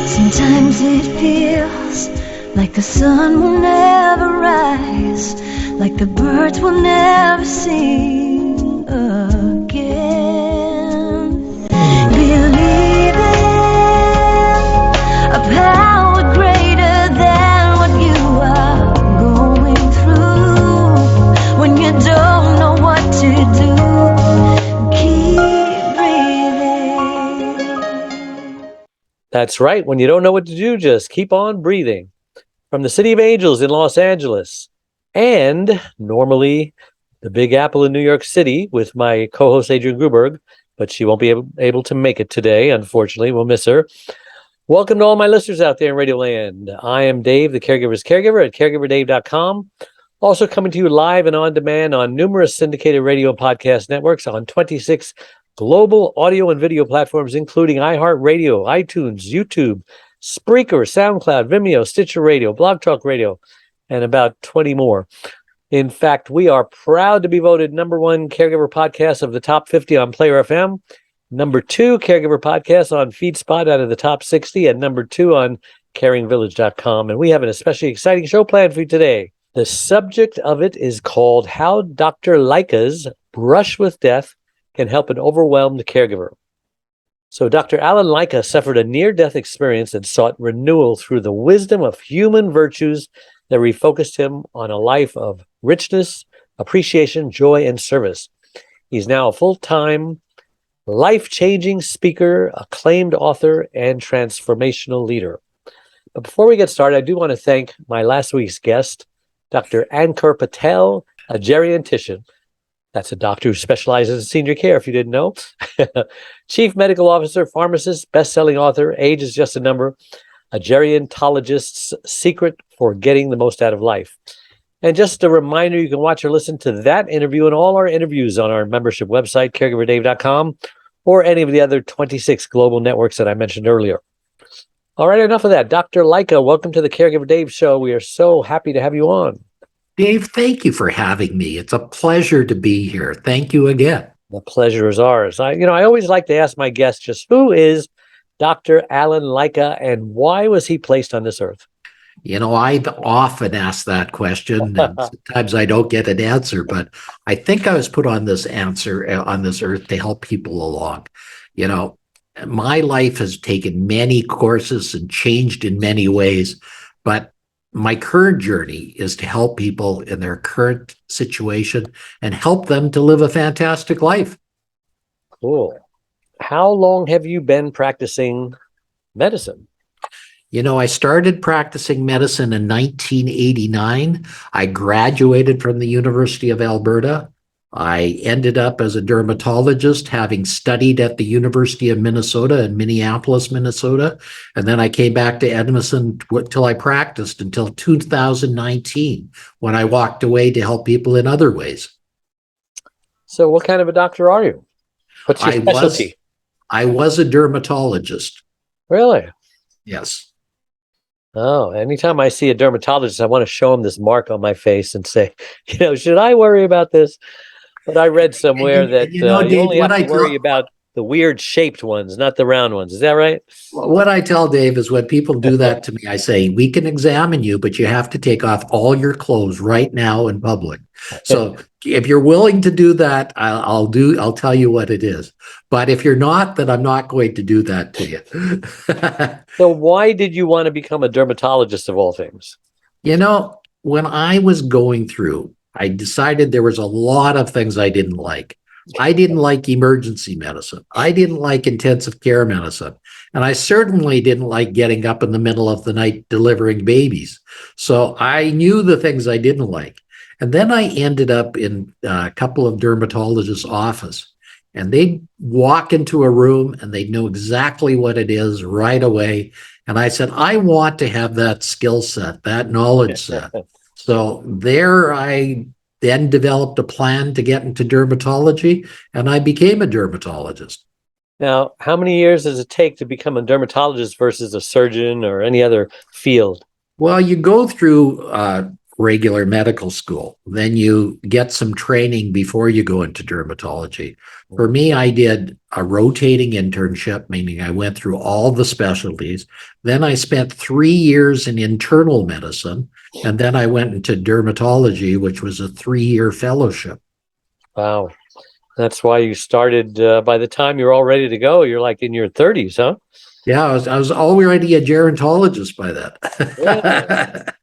Sometimes it feels like the sun will never rise, like the birds will never sing again. Believe in a power greater than what you are going through. When you don't know what to do, keep breathing. That's right. When you don't know what to do, just keep on breathing. From the City of Angels in Los Angeles, and normally the Big Apple in New York City with my co-host Adrian Gruberg, but she won't be able to make it today, unfortunately. We'll miss her. Welcome to all my listeners out there in Radio Land. I am Dave, the Caregiver's Caregiver at caregiverdave.com. Also coming to you live and on demand on numerous syndicated radio and podcast networks on 26 global audio and video platforms, including iHeartRadio, iTunes, YouTube, Spreaker, SoundCloud, Vimeo, Stitcher Radio, Blog Talk Radio, and about 20 more. In fact, we are proud to be voted #1 caregiver podcast of the top 50 on Player FM, #2 caregiver podcast on FeedSpot out of the top 60, and #2 on caringvillage.com. And we have an especially exciting show planned for you today. The subject of it is called How Dr. Lycka's Brush with Death Can Help an Overwhelmed Caregiver. So Dr. Alan Lycka suffered a near-death experience and sought renewal through the wisdom of human virtues that refocused him on a life of richness, appreciation, joy, and service. He's now a full-time, life-changing speaker, acclaimed author, and transformational leader. But before we get started, I do want to thank my last week's guest, Dr. Ankur Patel, a geriatrician. That's a doctor who specializes in senior care, if you didn't know. Chief medical officer, pharmacist, best-selling author, age is just a number, a geriatrologist's secret for getting the most out of life. And just a reminder, you can watch or listen to that interview and all our interviews on our membership website, caregiverdave.com, or any of the other 26 global networks that I mentioned earlier. All right, enough of that. Dr. Lycka, welcome to the Caregiver Dave Show. We are so happy to have you on. Dave, thank you for having me. It's a pleasure to be here. Thank you again. The pleasure is ours. I always like to ask my guests just who is Dr. Alan Lycka and why was he placed on this earth? I've often asked that question, and sometimes I don't get an answer, but I think I was put on this earth to help people along. My life has taken many courses and changed in many ways, but my current journey is to help people in their current situation and help them to live a fantastic life. Cool. How long have you been practicing medicine? I started practicing medicine in 1989. I graduated from the University of Alberta. I ended up as a dermatologist, having studied at the University of Minnesota in Minneapolis, Minnesota. And then I came back to Edmonton till I practiced until 2019, when I walked away to help people in other ways. So what kind of a doctor are you? What's your specialty? I was a dermatologist. Really? Yes. Oh, anytime I see a dermatologist, I want to show him this mark on my face and say, should I worry about this? But I read somewhere that you only have to worry about the weird shaped ones, not the round ones. Is that right? What I tell Dave is when people do that to me, I say, we can examine you, but you have to take off all your clothes right now in public. So if you're willing to do that, I'll tell you what it is. But if you're not, then I'm not going to do that to you. So why did you want to become a dermatologist of all things? When I was going through, I decided there was a lot of things I didn't like. I didn't like emergency medicine. I didn't like intensive care medicine. And I certainly didn't like getting up in the middle of the night delivering babies. So I knew the things I didn't like. And then I ended up in a couple of dermatologists' office. And they'd walk into a room and they'd know exactly what it is right away. And I said, I want to have that skill set, that knowledge set. So there I then developed a plan to get into dermatology, and I became a dermatologist. Now, how many years does it take to become a dermatologist versus a surgeon or any other field? Well, you go through regular medical school. Then you get some training before you go into dermatology. For me, I did a rotating internship, meaning I went through all the specialties. Then I spent 3 years in internal medicine. And then I went into dermatology, which was a 3-year fellowship. Wow. That's why you started, by the time you're all ready to go, you're like in your 30s, huh? Yeah, I was already a gerontologist by Yeah. that.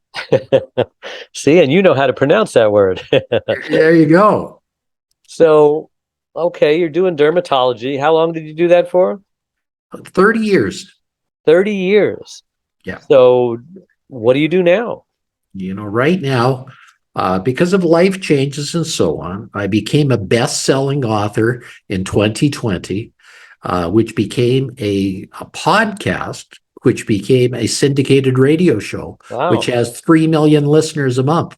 See, and you know how to pronounce that word. There you go. So, okay, you're doing dermatology. How long did you do that for? 30 years. 30 years. Yeah. So, what do you do now? Right now, because of life changes and so on, I became a best-selling author in 2020, which became a podcast, which became a syndicated radio show, which Wow. has 3 million listeners a month.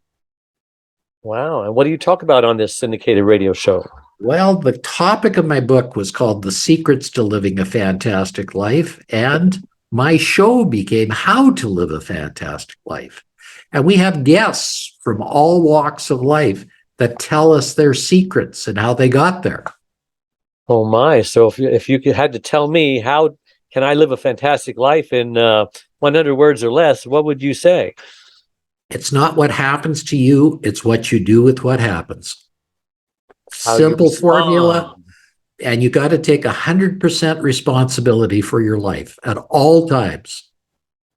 Wow. And what do you talk about on this syndicated radio show? Well, the topic of my book was called The Secrets to Living a Fantastic Life, and my show became How to Live a Fantastic Life. And we have guests from all walks of life that tell us their secrets and how they got there. Oh my. So if you had to tell me how can I live a fantastic life in 100 words or less, what would you say? It's not what happens to you, it's what you do with what happens. How you Simple formula, respond. and you got to take 100% responsibility for your life at all times.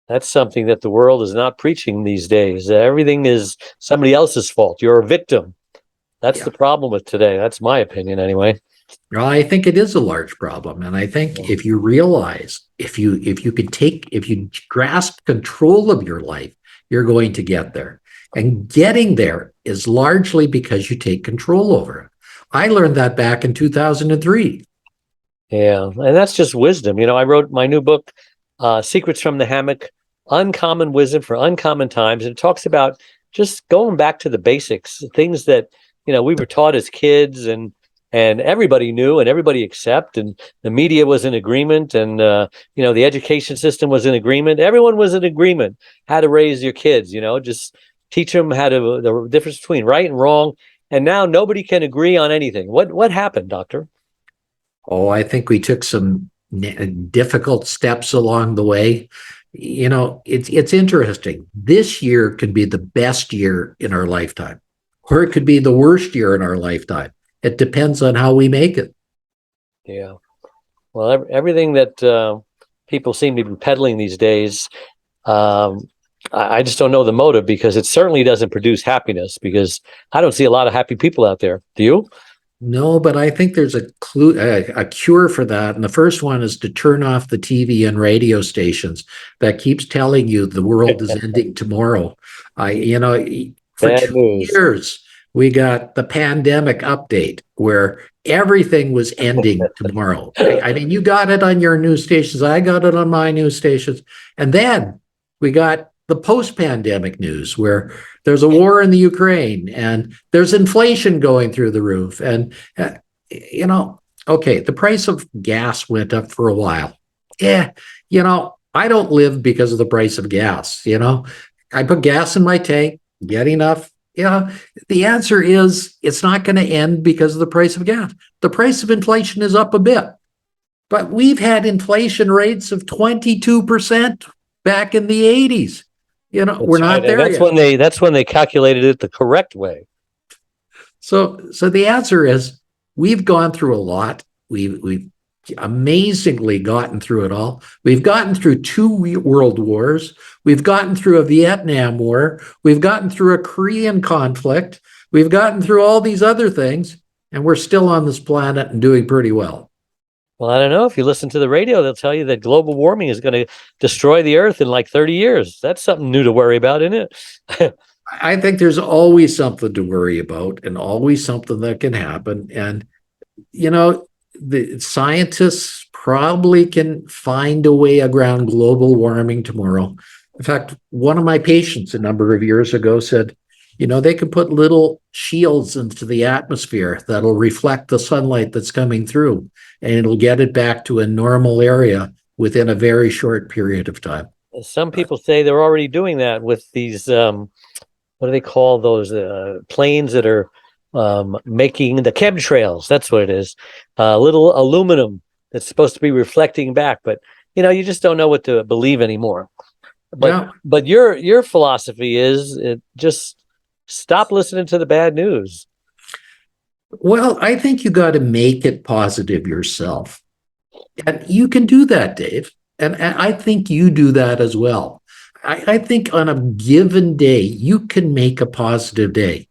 That's something that the world is not preaching these days. Everything is somebody else's fault. You're a victim. That's Yeah. the problem with today. That's my opinion anyway. Well, I think it is a large problem. And I think if you realize, if you grasp control of your life, you're going to get there. And getting there is largely because you take control over it. I learned that back in 2003. Yeah. And that's just wisdom. I wrote my new book, Secrets from the Hammock, Uncommon Wisdom for Uncommon Times. And it talks about just going back to the basics, things that, we were taught as kids and everybody knew and everybody accept, and the media was in agreement, and the education system was in agreement. Everyone was in agreement how to raise your kids, just teach them how to, the difference between right and wrong. And now nobody can agree on anything. What happened, doctor? Oh, I think we took some difficult steps along the way. It's interesting. This year could be the best year in our lifetime, or it could be the worst year in our lifetime. It depends on how we make it. Yeah. Well, everything that people seem to be peddling these days, I just don't know the motive, because it certainly doesn't produce happiness, because I don't see a lot of happy people out there. Do you? No, but I think there's a cure for that. And the first one is to turn off the TV and radio stations that keeps telling you the world is ending tomorrow. For Bad 2 news. years, we got the pandemic update where everything was ending tomorrow. I mean, you got it on your news stations. I got it on my news stations. And then we got the post-pandemic news where there's a war in the Ukraine and there's inflation going through the roof. And, okay, the price of gas went up for a while. Yeah, I don't live because of the price of gas. I put gas in my tank, get enough. The answer is it's not going to end because of the price of gas. The price of inflation is up a bit, but we've had inflation rates of 22% back in the 80s. We're That's right. not And there yet. that's when they calculated it the correct way. So the answer is we've gone through a lot. We've amazingly gotten through it all. We've gotten through 2 world wars. We've gotten through a Vietnam War. We've gotten through a Korean conflict. We've gotten through all these other things, and we're still on this planet and doing pretty well. Well, I don't know. If you listen to the radio, they'll tell you that global warming is going to destroy the earth in like 30 years. That's something new to worry about, isn't it? I think there's always something to worry about and always something that can happen. And, the scientists probably can find a way around global warming tomorrow. In fact, one of my patients a number of years ago said, they could put little shields into the atmosphere that'll reflect the sunlight that's coming through, and it'll get it back to a normal area within a very short period of time. Some people say they're already doing that with these what do they call those planes that are making the chemtrails? That's what it is. Little aluminum that's supposed to be reflecting back, but you just don't know what to believe anymore. But Yeah. but your philosophy is just stop listening to the bad news. Well, I think you got to make it positive yourself. And you can do that, Dave. And I think you do that as well. I think on a given day, you can make a positive day.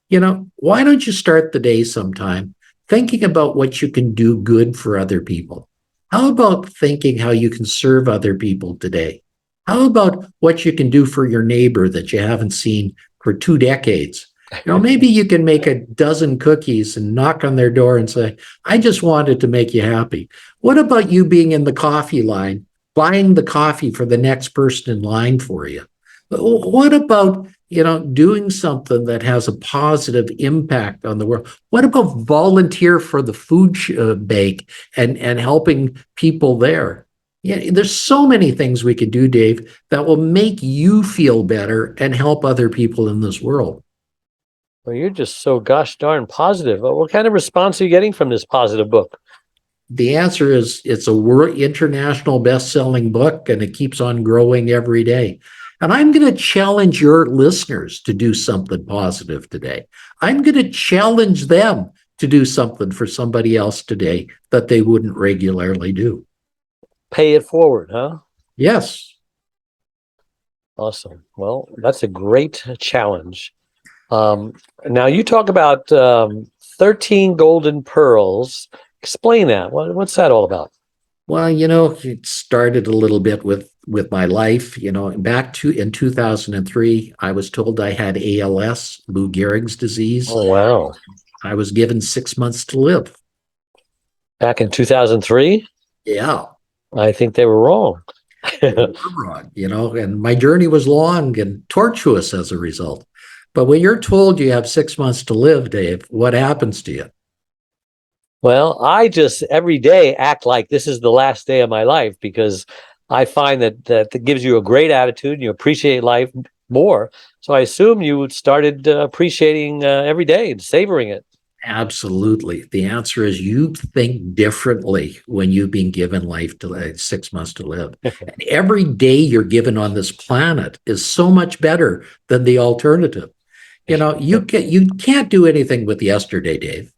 Why don't you start the day sometime thinking about what you can do good for other people? How about thinking how you can serve other people today? How about what you can do for your neighbor that you haven't seen for 2 decades? Maybe you can make a dozen cookies and knock on their door and say, I just wanted to make you happy. What about you being in the coffee line, buying the coffee for the next person in line for you? What about doing something that has a positive impact on the world? What about volunteer for the food bank and helping people there? Yeah, there's so many things we could do, Dave, that will make you feel better and help other people in this world. Well, you're just so gosh darn positive. What kind of response are you getting from this positive book? The answer is it's a international best-selling book, and it keeps on growing every day. And I'm going to challenge your listeners to do something positive today. I'm going to challenge them to do something for somebody else today that they wouldn't regularly do. Pay it forward, huh? Yes. Awesome. Well, that's a great challenge. Um, Now you talk about 13 golden pearls. Explain that. What's that all about? Well, it started a little bit with my life. Back to in 2003, I was told I had ALS, Lou Gehrig's disease. Oh, wow. I was given 6 months to live. Back in 2003? Yeah. I think they were wrong. Wrong, and my journey was long and tortuous as a result. But when you're told you have 6 months to live, Dave, what happens to you? Well, I just every day act like this is the last day of my life because I find that gives you a great attitude and you appreciate life more. So I assume you started appreciating every day and savoring it. Absolutely. The answer is you think differently when you've been given life to 6 months to live. And every day you're given on this planet is so much better than the alternative. You can't do anything with yesterday, Dave.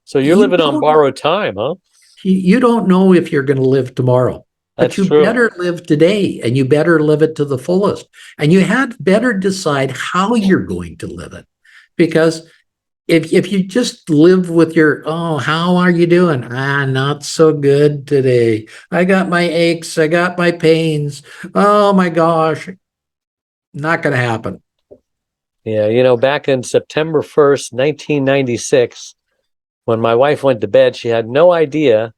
So you're You living on don't borrowed time, huh? you don't know if you're going to live tomorrow, but That's you true. better live today, and you better live it to the fullest. And you had better decide how you're going to live it. Because if you just live with your, oh, how are you doing? Not so good today. I got my aches, I got my pains. Oh my gosh, not going to happen. Yeah, back in September 1st, 1996, when my wife went to bed, she had no idea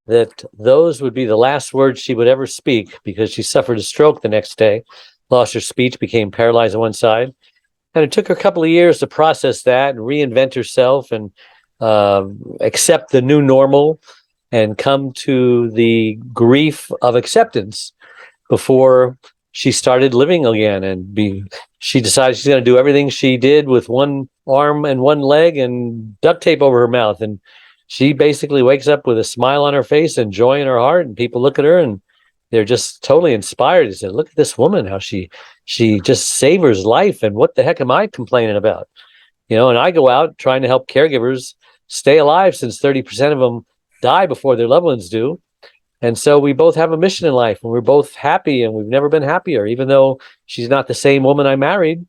that those would be the last words she would ever speak because she suffered a stroke the next day, lost her speech, became paralyzed on one side. And it took her a couple of years to process that and reinvent herself and accept the new normal and come to the grief of acceptance before she started living again she decided she's going to do everything she did with one arm and one leg and duct tape over her mouth, and she basically wakes up with a smile on her face and joy in her heart, and people look at her and they're just totally inspired. They said, look at this woman, how she just savors life, and what the heck am I complaining about? And I go out trying to help caregivers stay alive, since 30% of them die before their loved ones do. And so we both have a mission in life, and we're both happy, and we've never been happier, even though she's not the same woman I married.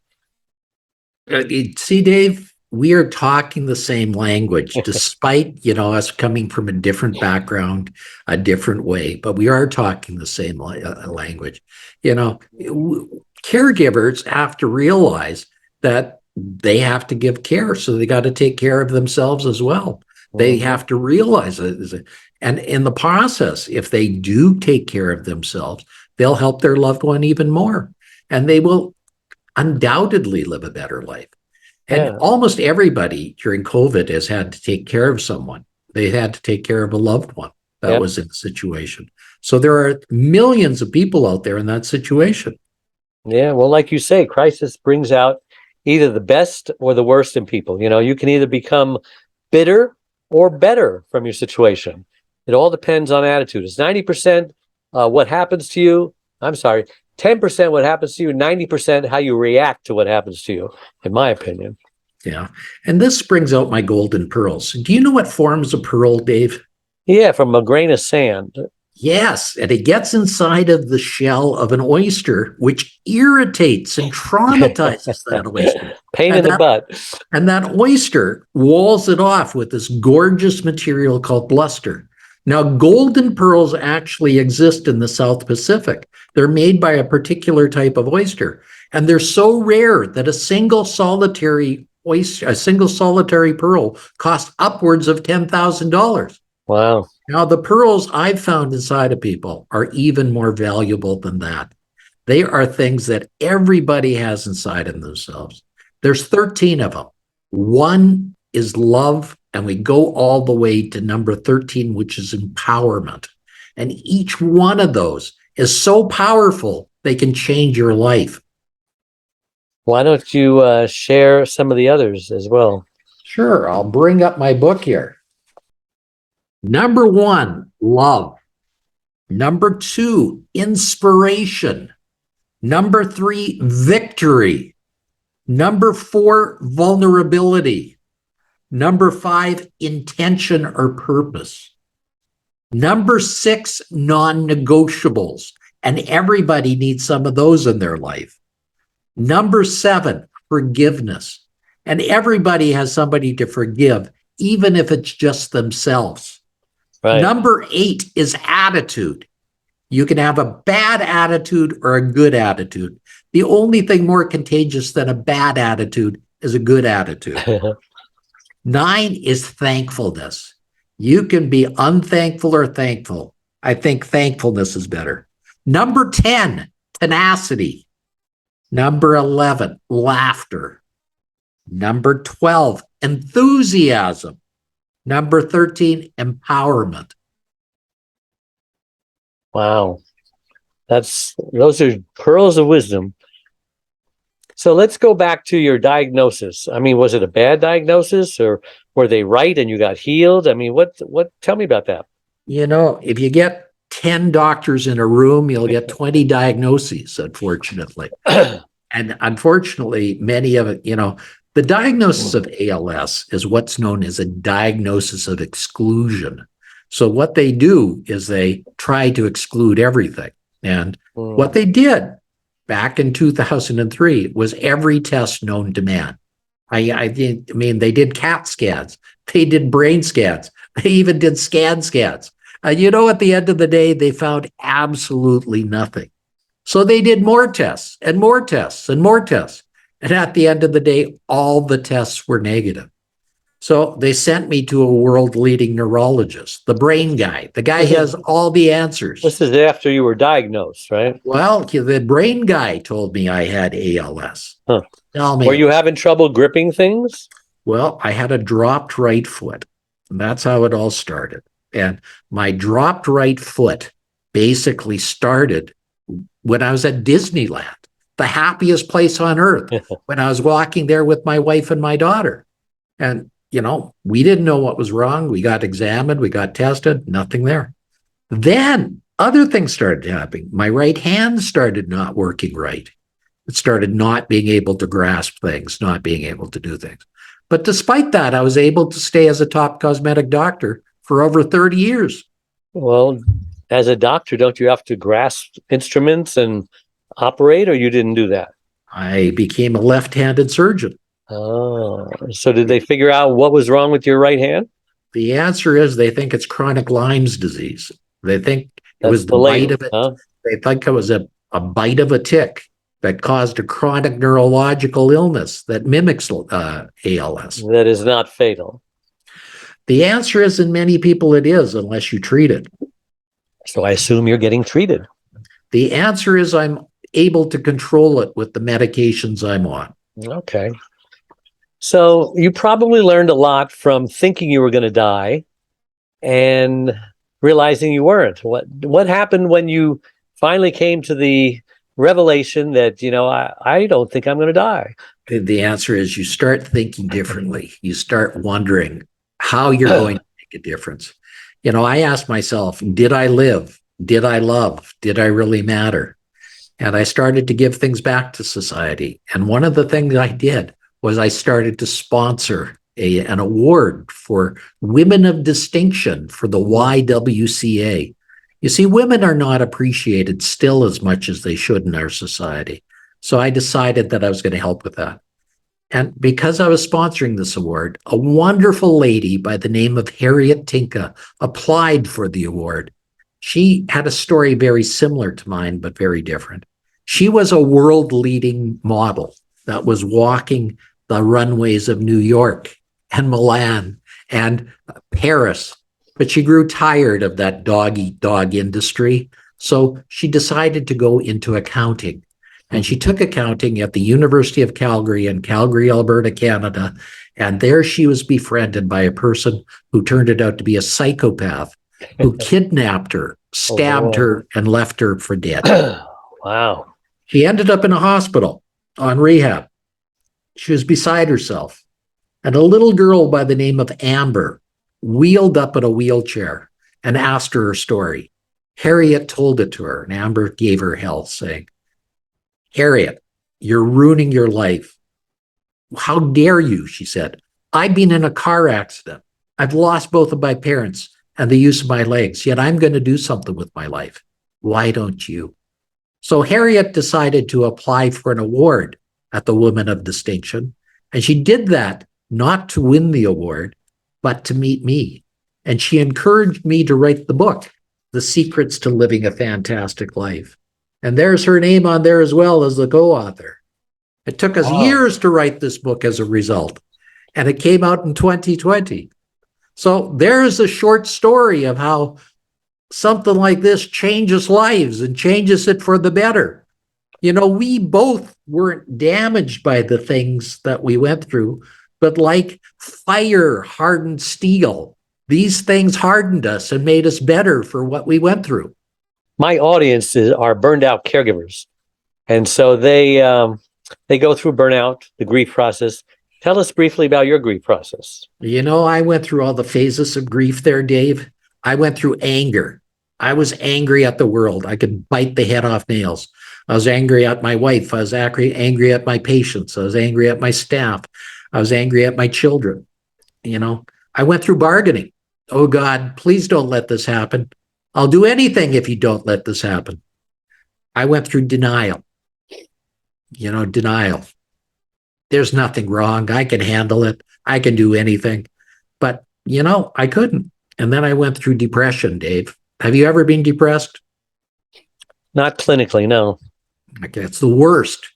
See, Dave, we are talking the same language, despite, us coming from a different background, a different way, but we are talking the same language. Caregivers have to realize that they have to give care, so they got to take care of themselves as well. They have to realize it. And in the process, if they do take care of themselves, they'll help their loved one even more. And they will undoubtedly live a better life. And Yeah. almost everybody during COVID has had to take care of someone. They had to take care of a loved one that was in a situation. So there are millions of people out there in that situation. Yeah. Well, like you say, crisis brings out either the best or the worst in people. You know, you can either become bitter or better from your situation. It all depends on attitude. It's 90% what happens to you. I'm sorry, 10% what happens to you, 90% how you react to what happens to you, in my opinion. Yeah. And this brings out my golden pearls. Do you know what forms a pearl, Dave? Yeah, from a grain of sand. Yes, and it gets inside of the shell of an oyster, which irritates and traumatizes that oyster. Pain in And the that, butt. and that oyster walls it off with this gorgeous material called bluster. Now, golden pearls actually exist in the South Pacific. They're made by a particular type of oyster, and they're so rare that a single solitary oyster, a single solitary pearl costs upwards of $10,000. Wow. Now, the pearls I've found inside of people are even more valuable than that. They are things that everybody has inside of themselves. There's 13 of them. One is love, and we go all the way to number 13, which is empowerment. And each one of those is so powerful, they can change your life. Why don't you share some of the others as well? Sure, I'll bring up my book here. Number 1, love. Number 2, inspiration. Number 3, victory. Number 4, vulnerability. Number 5, intention or purpose. Number 6, non-negotiables. And everybody needs some of those in their life. Number 7, forgiveness. And everybody has somebody to forgive, even if it's just themselves. Right. Number 8 is attitude. You can have a bad attitude or a good attitude. The only thing more contagious than a bad attitude is a good attitude. 9 is thankfulness. You can be unthankful or thankful. I think thankfulness is better. Number 10, tenacity. Number 11, laughter. Number 12, enthusiasm. Number 13, empowerment. Wow. Those are pearls of wisdom. So let's go back to your diagnosis. I mean, was it a bad diagnosis, or were they right and you got healed? I mean, tell me about that. You know, if you get 10 doctors in a room, you'll get 20 diagnoses, unfortunately. And unfortunately, many of it, the diagnosis of ALS is what's known as a diagnosis of exclusion. So what they do is they try to exclude everything. And what they did back in 2003 was every test known to man. I mean, they did CAT scans, they did brain scans, they even did scans. At the end of the day, they found absolutely nothing. So they did more tests and more tests and more tests. And at the end of the day, all the tests were negative. So they sent me to a world-leading neurologist, the brain guy. The guy has all the answers. This is after you were diagnosed, right? Well, the brain guy told me I had ALS. Huh. Tell me. Were you having trouble gripping things? Well, I had a dropped right foot. And that's how it all started. And my dropped right foot basically started when I was at Disneyland, the happiest place on earth, when I was walking there with my wife and my daughter. And, we didn't know what was wrong. We got examined, we got tested, nothing there. Then other things started happening. My right hand started not working right. It started not being able to grasp things, not being able to do things. But despite that, I was able to stay as a top cosmetic doctor for over 30 years. Well, as a doctor, don't you have to grasp instruments and operate, or you didn't do that? I became a left-handed surgeon. Oh, so did they figure out what was wrong with your right hand? The answer is they think it's chronic Lyme's disease. They think it was the bite of it. Huh? They think it was a bite of a tick that caused a chronic neurological illness that mimics ALS. That is not fatal. The answer is in many people it is, unless you treat it. So I assume you're getting treated. The answer is I'm able to control it with the medications I'm on. Okay. So you probably learned a lot from thinking you were going to die and realizing you weren't. What happened when you finally came to the revelation that, I don't think I'm going to die? The answer is you start thinking differently. You start wondering how you're going to make a difference. I asked myself, did I live? Did I love? Did I really matter? And I started to give things back to society. And one of the things I did was I started to sponsor an award for women of distinction for the YWCA. You see, women are not appreciated still as much as they should in our society. So I decided that I was going to help with that. And because I was sponsoring this award, a wonderful lady by the name of Harriet Tinka applied for the award. She had a story very similar to mine, but very different. She was a world-leading model that was walking the runways of New York and Milan and Paris, but she grew tired of that dog-eat-dog industry. So she decided to go into accounting. And she took accounting at the University of Calgary in Calgary, Alberta, Canada. And there she was befriended by a person who turned it out to be a psychopath who kidnapped her, stabbed her, and left her for dead. Wow. She ended up in a hospital on rehab. She was beside herself. And a little girl by the name of Amber wheeled up in a wheelchair and asked her story. Harriet told it to her, and Amber gave her hell, saying, Harriet, you're ruining your life. How dare you, she said. I've been in a car accident. I've lost both of my parents and the use of my legs, yet I'm going to do something with my life. Why don't you? So Harriet decided to apply for an award at the Women of Distinction. And she did that not to win the award, but to meet me. And she encouraged me to write the book, The Secrets to Living a Fantastic Life. And there's her name on there as well as the co-author. It took us years to write this book as a result. And it came out in 2020. So there's a short story of how something like this changes lives and changes it for the better. We both weren't damaged by the things that we went through, but like fire hardened steel, these things hardened us and made us better for what we went through. My audience are burned out caregivers. And so they go through burnout, the grief process. Tell us briefly about your grief process. I went through all the phases of grief there, Dave. I went through anger. I was angry at the world. I could bite the head off nails. I was angry at my wife. I was angry at my patients. I was angry at my staff. I was angry at my children. I went through bargaining. Oh God, please don't let this happen. I'll do anything if you don't let this happen. I went through denial. Denial. There's nothing wrong. I can handle it. I can do anything. But, I couldn't. And then I went through depression, Dave. Have you ever been depressed? Not clinically, no. Okay, it's the worst.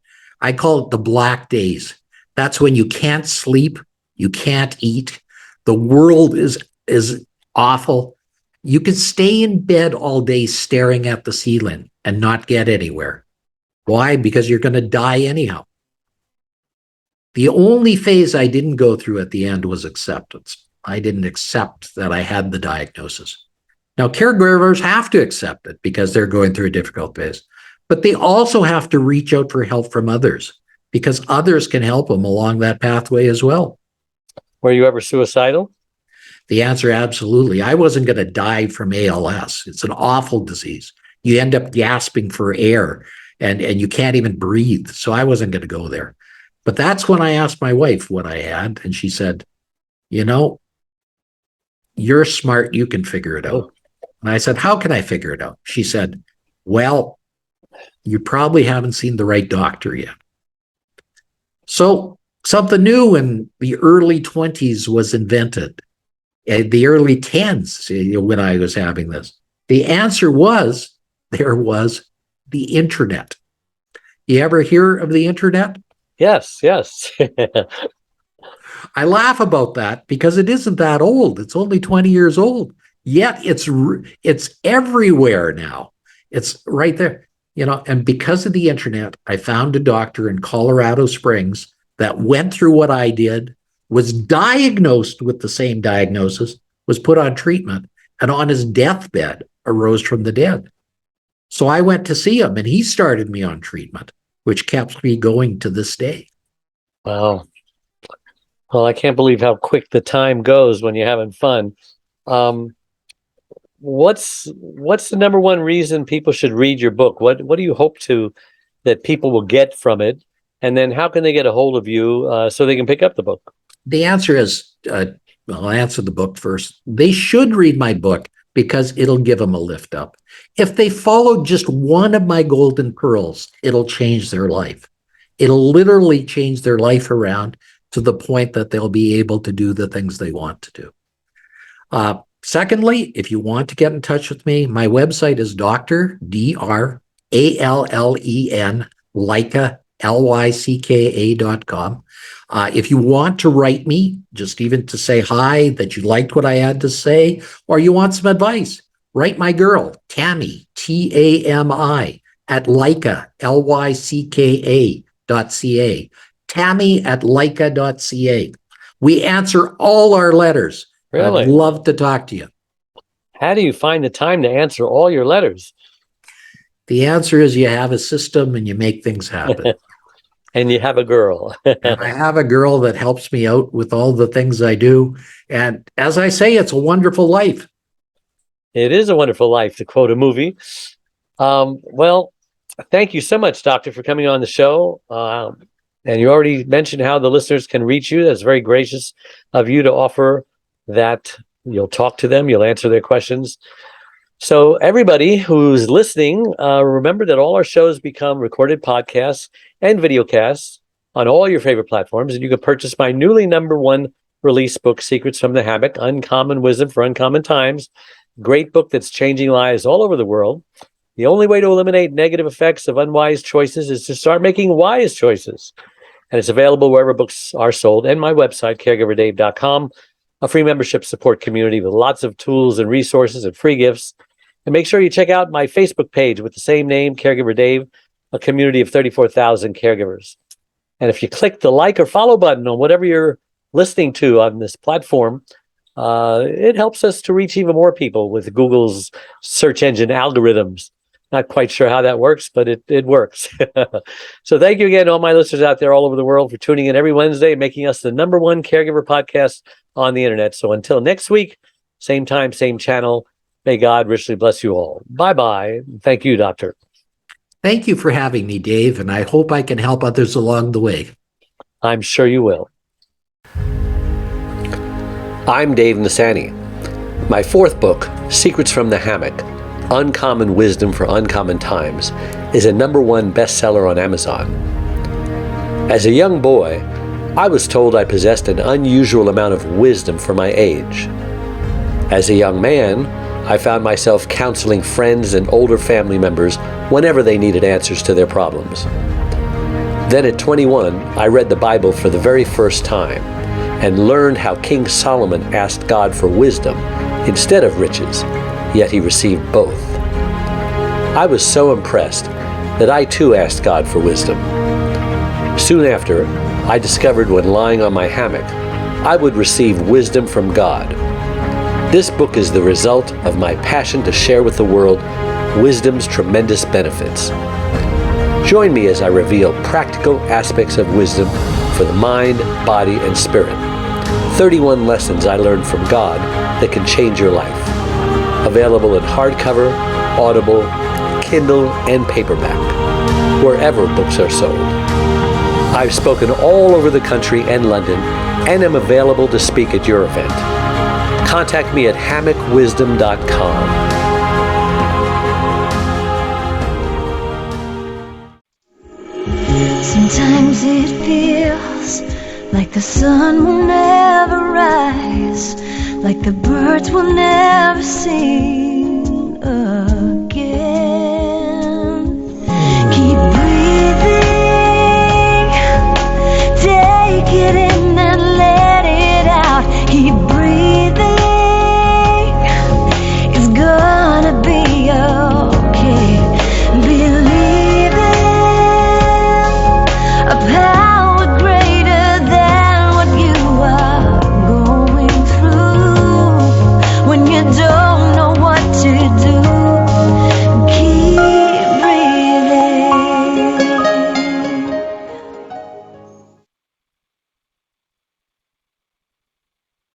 I call it the black days. That's when you can't sleep. You can't eat. The world is awful. You can stay in bed all day staring at the ceiling and not get anywhere. Why? Because you're going to die anyhow. The only phase I didn't go through at the end was acceptance. I didn't accept that I had the diagnosis. Now, caregivers have to accept it because they're going through a difficult phase, but they also have to reach out for help from others because others can help them along that pathway as well. Were you ever suicidal? The answer, absolutely. I wasn't going to die from ALS. It's an awful disease. You end up gasping for air and you can't even breathe. So I wasn't going to go there. But that's when I asked my wife what I had. And she said, you're smart. You can figure it out. And I said, how can I figure it out? She said, well, you probably haven't seen the right doctor yet. So something new in the early 20s was invented. The early 10s, when I was having this. The answer was, there was the internet. You ever hear of the internet? Yes. I laugh about that because it isn't that old. It's only 20 years old. Yet it's everywhere now. It's right there. And because of the internet, I found a doctor in Colorado Springs that went through what I did, was diagnosed with the same diagnosis, was put on treatment, and on his deathbed arose from the dead. So I went to see him, and he started me on treatment, which kept me going to this day. Wow. Well, I can't believe how quick the time goes when you're having fun. Um, what's the number one reason people should read your book? What do you hope that people will get from it? And then how can they get a hold of you so they can pick up the book? The answer is, I'll answer the book first. They should read my book because it'll give them a lift up. If they follow just one of my golden pearls, it'll change their life. It'll literally change their life around to the point that they'll be able to do the things they want to do. Secondly, if you want to get in touch with me, my website is Dr. D-R-A-L-L-E-N, Lycka, Lycka.com. If you want to write me, just even to say hi, that you liked what I had to say, or you want some advice, write my girl, Tammy, Tami, at Lycka, Lycka.ca. Tammy at Lycka.ca. We answer all our letters. Really? I'd love to talk to you. How do you find the time to answer all your letters? The answer is you have a system and you make things happen. And you have a girl. And I have a girl that helps me out with all the things I do. And as I say, it's a wonderful life. It is a wonderful life, to quote a movie. Well, thank you so much, Doctor, for coming on the show. And you already mentioned how the listeners can reach you. That's very gracious of you to offer that. You'll talk to them, you'll answer their questions. So everybody who's listening, remember that all our shows become recorded podcasts and videocasts on all your favorite platforms. And you can purchase my newly #1 release book, Secrets from the Hammock, Uncommon Wisdom for Uncommon Times. Great book that's changing lives all over the world. The only way to eliminate negative effects of unwise choices is to start making wise choices. And it's available wherever books are sold, and my website, caregiverdave.com, a free membership support community with lots of tools and resources and free gifts. And make sure you check out my Facebook page with the same name, Caregiver Dave, a community of 34,000 caregivers. And if you click the like or follow button on whatever you're listening to on this platform, it helps us to reach even more people with Google's search engine algorithms. Not quite sure how that works, but it works. So thank you again, all my listeners out there all over the world, for tuning in every Wednesday, making us the #1 caregiver podcast on the internet. So until next week, same time, same channel, may God richly bless you all. Bye-bye. Thank you, Doctor. Thank you for having me, Dave, and I hope I can help others along the way. I'm sure you will. I'm Dave Nasani. My 4th book, Secrets from the Hammock, Uncommon Wisdom for Uncommon Times, is a #1 bestseller on Amazon. As a young boy, I was told I possessed an unusual amount of wisdom for my age. As a young man, I found myself counseling friends and older family members whenever they needed answers to their problems. Then at 21, I read the Bible for the very first time and learned how King Solomon asked God for wisdom instead of riches, yet he received both. I was so impressed that I too asked God for wisdom. Soon after, I discovered when lying on my hammock, I would receive wisdom from God. This book is the result of my passion to share with the world wisdom's tremendous benefits. Join me as I reveal practical aspects of wisdom for the mind, body, and spirit. 31 lessons I learned from God that can change your life. Available in hardcover, Audible, Kindle, and paperback, wherever books are sold. I've spoken all over the country and London, and am available to speak at your event. Contact me at hammockwisdom.com. Sometimes it feels like the sun will never rise, like the birds will never sing.